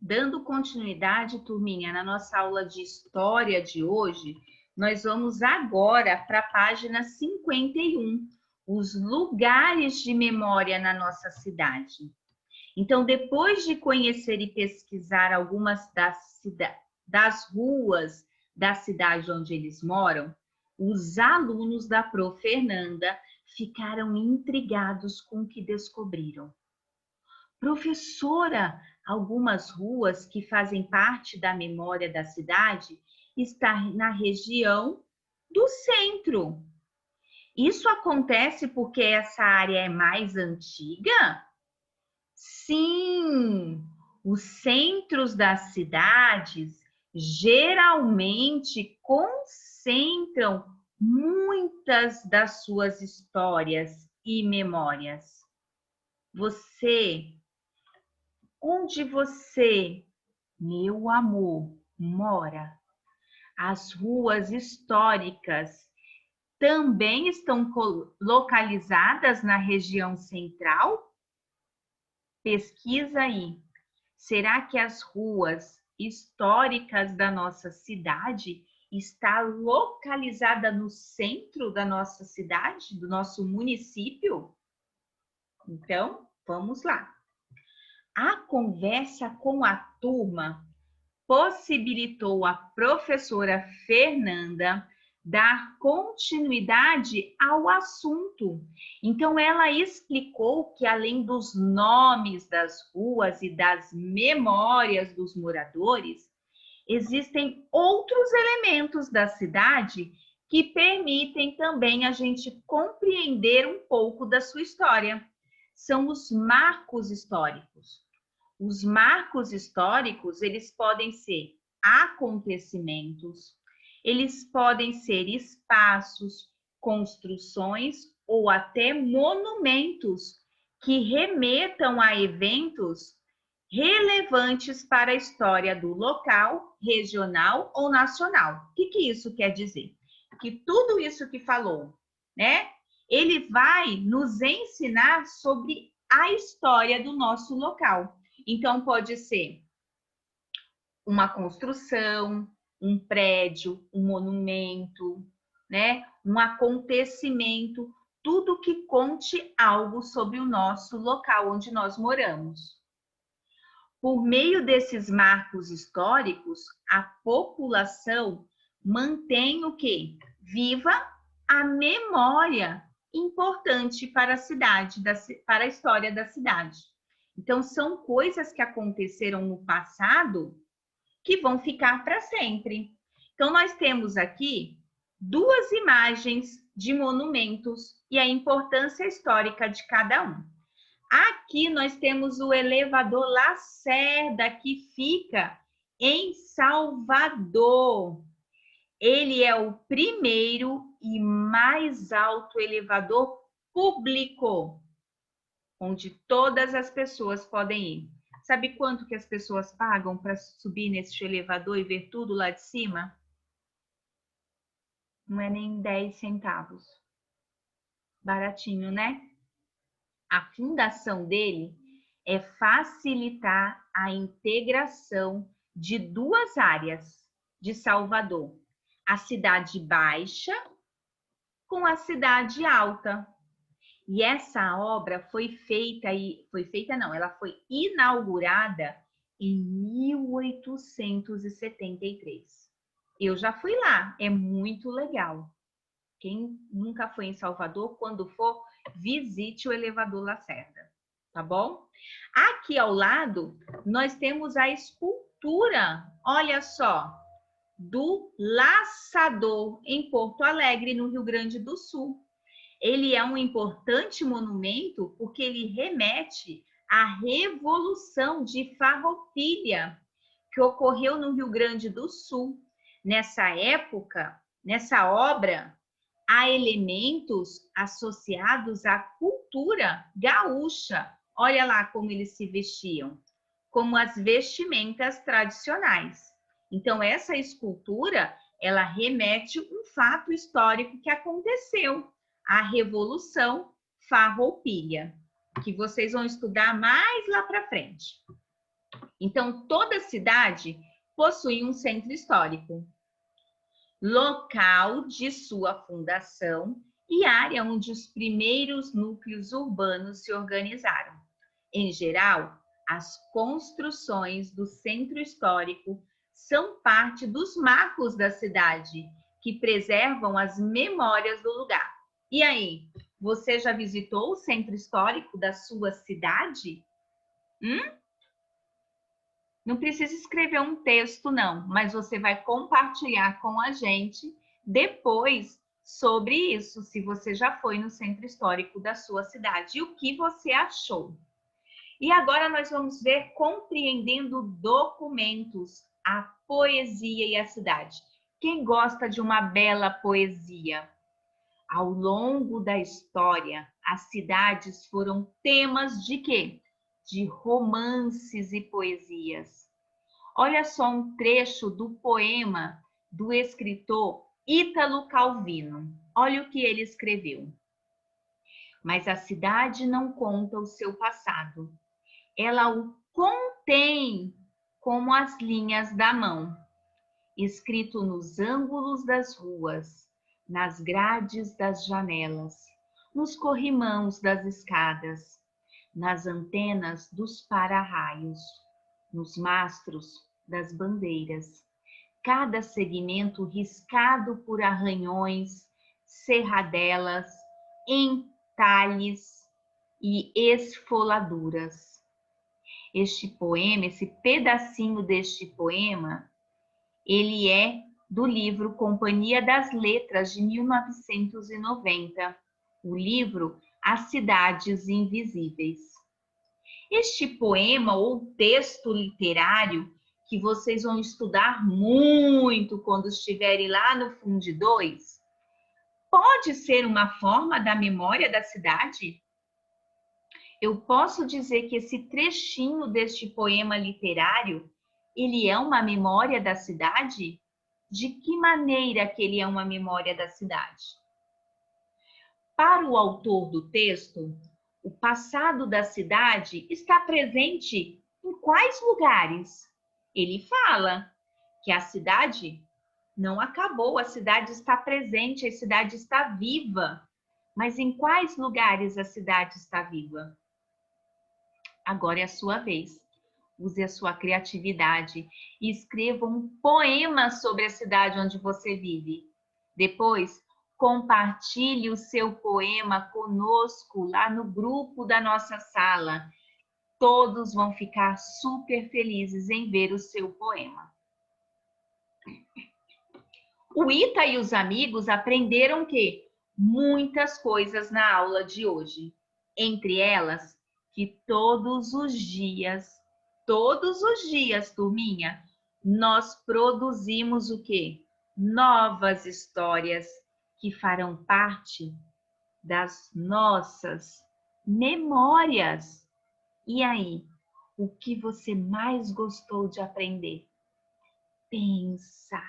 Dando continuidade, turminha, na nossa aula de história de hoje, nós vamos agora para a página 51, os lugares de memória na nossa cidade. Então, depois de conhecer e pesquisar algumas das ruas da cidade onde eles moram, os alunos da Prof. Fernanda ficaram intrigados com o que descobriram. Professora, algumas ruas que fazem parte da memória da cidade estão na região do centro. Isso acontece porque essa área é mais antiga? Sim, os centros das cidades geralmente concentram muitas das suas histórias e memórias. Onde você, meu amor, mora? As ruas históricas também estão localizadas na região central? Pesquisa aí. Será que as ruas históricas da nossa cidade está localizada no centro da nossa cidade, do nosso município? Então, vamos lá. A conversa com a turma possibilitou a professora Fernanda dar continuidade ao assunto. Então, ela explicou que, além dos nomes das ruas e das memórias dos moradores, existem outros elementos da cidade que permitem também a gente compreender um pouco da sua história. São os marcos históricos. Os marcos históricos, eles podem ser acontecimentos, eles podem ser espaços, construções ou até monumentos que remetam a eventos relevantes para a história do local, regional ou nacional. O que isso quer dizer? Que tudo isso que falou, né? Ele vai nos ensinar sobre a história do nosso local. Então, pode ser uma construção, um prédio, um monumento, né? Um acontecimento, tudo que conte algo sobre o nosso local onde nós moramos. Por meio desses marcos históricos, a população mantém o quê? Viva a memória importante para a cidade, para a história da cidade. Então, são coisas que aconteceram no passado que vão ficar para sempre. Então, nós temos aqui duas imagens de monumentos e a importância histórica de cada um. Aqui nós temos o elevador Lacerda, que fica em Salvador. Ele é o primeiro e mais alto elevador público, onde todas as pessoas podem ir. Sabe quanto que as pessoas pagam para subir nesse elevador e ver tudo lá de cima? Não é nem 10 centavos. Baratinho, né? A fundação dele é facilitar a integração de duas áreas de Salvador, a cidade baixa com a cidade alta. E essa obra ela foi inaugurada em 1873. Eu já fui lá, é muito legal. Quem nunca foi em Salvador, quando for, visite o elevador Lacerda, tá bom? Aqui ao lado, nós temos a escultura, olha só, do Laçador, em Porto Alegre, no Rio Grande do Sul. Ele é um importante monumento porque ele remete à Revolução de Farroupilha, que ocorreu no Rio Grande do Sul. Nessa época, nessa obra, há elementos associados à cultura gaúcha. Olha lá como eles se vestiam, como as vestimentas tradicionais. Então, essa escultura, ela remete um fato histórico que aconteceu, a Revolução Farroupilha, que vocês vão estudar mais lá para frente. Então, toda cidade possui um centro histórico, local de sua fundação e área onde os primeiros núcleos urbanos se organizaram. Em geral, as construções do centro histórico são parte dos marcos da cidade, que preservam as memórias do lugar. E aí, você já visitou o centro histórico da sua cidade? Não precisa escrever um texto, não, mas você vai compartilhar com a gente depois sobre isso, se você já foi no centro histórico da sua cidade e o que você achou. E agora nós vamos ver compreendendo documentos, a poesia e a cidade. Quem gosta de uma bela poesia? Ao longo da história, as cidades foram temas de quê? De romances e poesias. Olha só um trecho do poema do escritor Ítalo Calvino. Olha o que ele escreveu. Mas a cidade não conta o seu passado. Ela o contém como as linhas da mão, escrito nos ângulos das ruas, nas grades das janelas, nos corrimãos das escadas, nas antenas dos para-raios, nos mastros das bandeiras, cada segmento riscado por arranhões, serradelas, entalhes e esfoladuras. Este poema, esse pedacinho deste poema, ele é do livro Companhia das Letras, de 1990, o livro As Cidades Invisíveis. Este poema ou texto literário, que vocês vão estudar muito quando estiverem lá no Fundo 2, pode ser uma forma da memória da cidade? Eu posso dizer que esse trechinho deste poema literário, ele é uma memória da cidade? De que maneira que ele é uma memória da cidade? Para o autor do texto, o passado da cidade está presente em quais lugares? Ele fala que a cidade não acabou, a cidade está presente, a cidade está viva. Mas em quais lugares a cidade está viva? Agora é a sua vez. Use a sua criatividade e escreva um poema sobre a cidade onde você vive. Depois, compartilhe o seu poema conosco lá no grupo da nossa sala. Todos vão ficar super felizes em ver o seu poema. O Ita e os amigos aprenderam que muitas coisas na aula de hoje. Entre elas, que todos os dias, turminha, nós produzimos o quê? Novas histórias que farão parte das nossas memórias. E aí, o que você mais gostou de aprender? Pensa.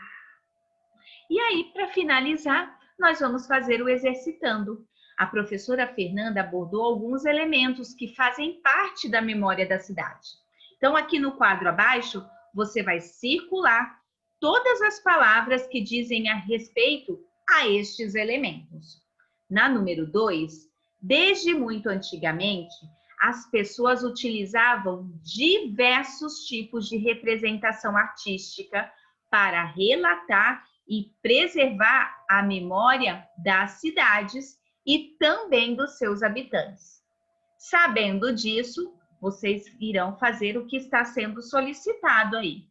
E aí, para finalizar, nós vamos fazer o exercitando. A professora Fernanda abordou alguns elementos que fazem parte da memória da cidade. Então, aqui no quadro abaixo, você vai circular todas as palavras que dizem a respeito a estes elementos. Na número 2, desde muito antigamente, as pessoas utilizavam diversos tipos de representação artística para relatar e preservar a memória das cidades e também dos seus habitantes. Sabendo disso, vocês irão fazer o que está sendo solicitado aí.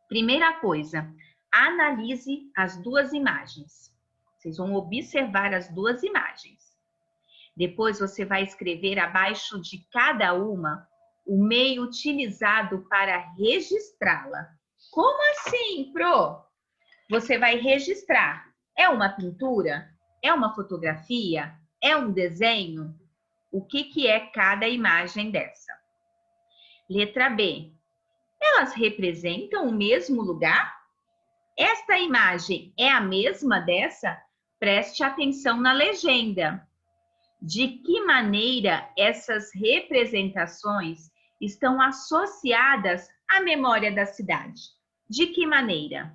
Primeira coisa, analise as duas imagens. Vocês vão observar as duas imagens. Depois você vai escrever abaixo de cada uma o meio utilizado para registrá-la. Como assim, Pro? Você vai registrar. É uma pintura? É uma fotografia? É um desenho? O que é cada imagem dessa? Letra B. Elas representam o mesmo lugar? Esta imagem é a mesma dessa? Preste atenção na legenda. De que maneira essas representações estão associadas à memória da cidade. De que maneira?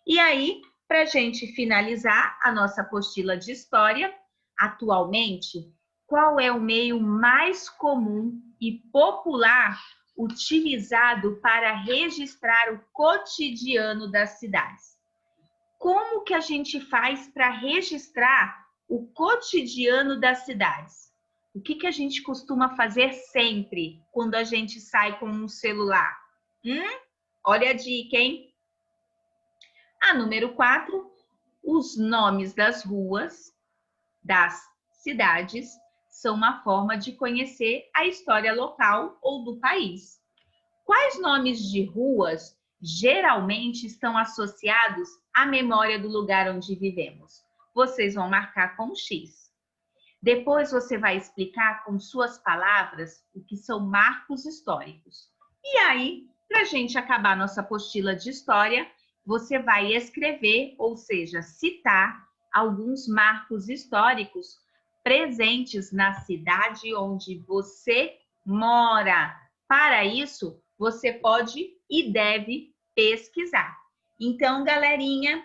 E aí, para a gente finalizar a nossa apostila de história, atualmente, qual é o meio mais comum e popular utilizado para registrar o cotidiano das cidades? Como que a gente faz para registrar o cotidiano das cidades? O que que a gente costuma fazer sempre quando a gente sai com um celular? Olha a dica, hein? A número 4, os nomes das ruas, das cidades, são uma forma de conhecer a história local ou do país. Quais nomes de ruas geralmente estão associados à memória do lugar onde vivemos? Vocês vão marcar com X. Depois você vai explicar com suas palavras o que são marcos históricos. E aí, para a gente acabar nossa apostila de história, você vai escrever, ou seja, citar alguns marcos históricos presentes na cidade onde você mora. Para isso, você pode e deve pesquisar. Então, galerinha,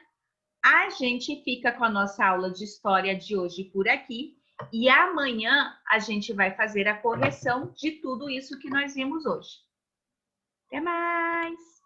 a gente fica com a nossa aula de história de hoje por aqui e amanhã a gente vai fazer a correção de tudo isso que nós vimos hoje. Até mais!